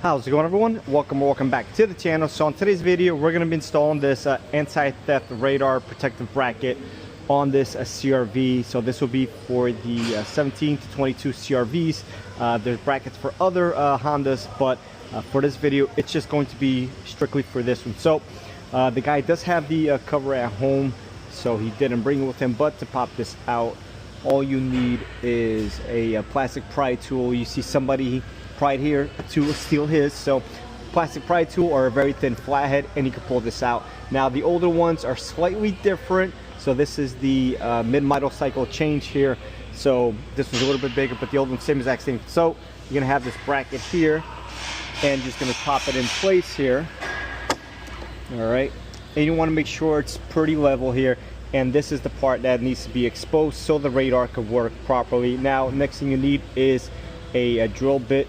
How's it going, everyone? Welcome back to the channel. So on today's video, we're going to be installing this anti-theft radar protective bracket on this CRV. So this will be for the 17 to 22 CRVs. There's brackets for other Hondas, but for this video, it's just going to be strictly for this one. So the guy does have the cover at home, so he didn't bring it with him. But to pop this out, all you need is a plastic pry tool. You see somebody pried here to steal his, so plastic pry tool or a very thin flathead, and you can pull this out. Now the older ones are slightly different. So this is the mid-model cycle change here. So this was a little bit bigger, but the old one's same exact thing. So you're gonna have this bracket here, and just gonna pop it in place here. All right, and you want to make sure it's pretty level here. And this is the part that needs to be exposed so the radar could work properly. Now, next thing you need is a drill bit.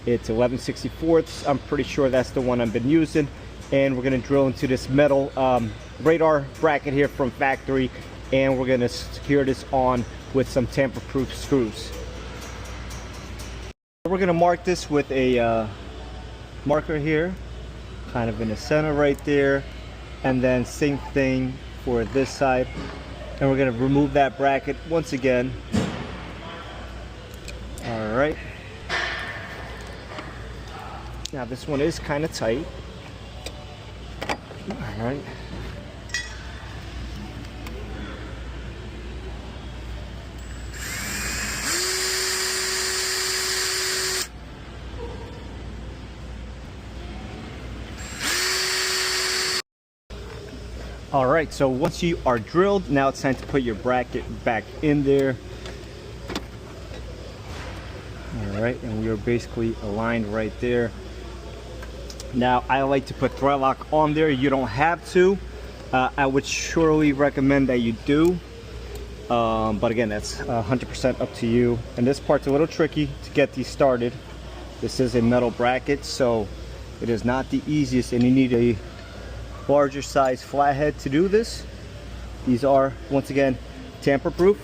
It's 11/64. I'm pretty sure that's the one I've been using. And we're gonna drill into this metal radar bracket here from factory, and we're gonna secure this on with some tamper-proof screws. We're gonna mark this with a marker here, kind of in the center right there, and then same thing for this side. And we're gonna remove that bracket once again. All right. Now this one is kind of tight. All right. All right, so once you are drilled, now it's time to put your bracket back in there. All right, and we are basically aligned right there. Now, I like to put thread lock on there. You don't have to. I would surely recommend that you do. But again, that's 100% up to you. And this part's a little tricky to get these started. This is a metal bracket, so it is not the easiest, and you need a larger size flathead to do this. These are, once again, tamper proof.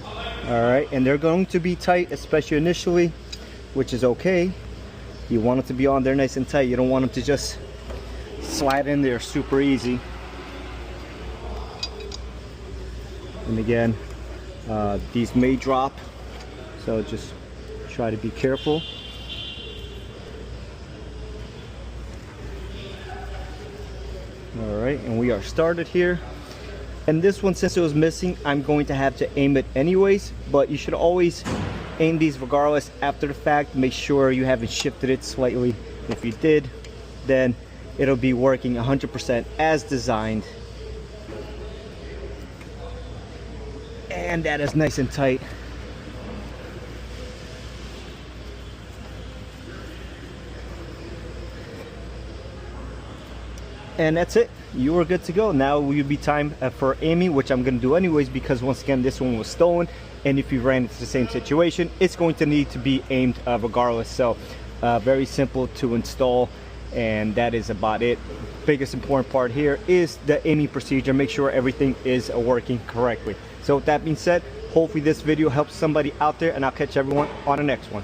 All right, and they're going to be tight, especially initially, which is okay. You want it to be on there nice and tight. You don't want them to just slide in there super easy. And again, these may drop, so just try to be careful. All right, and we are started here. And this one, since it was missing, I'm going to have to aim it anyways, but you should always aim these regardless after the fact. Make sure you haven't shifted it slightly. If you did, then it'll be working 100% as designed. And that is nice and tight. And that's it. You are good to go. Now will be time for aiming, which I'm going to do anyways, because once again this one was stolen, and if you ran into the same situation, it's going to need to be aimed regardless. So very simple to install, and that is about it. Biggest important part here is the aiming procedure. Make sure everything is working correctly. So with that being said, hopefully this video helps somebody out there, and I'll catch everyone on the next one.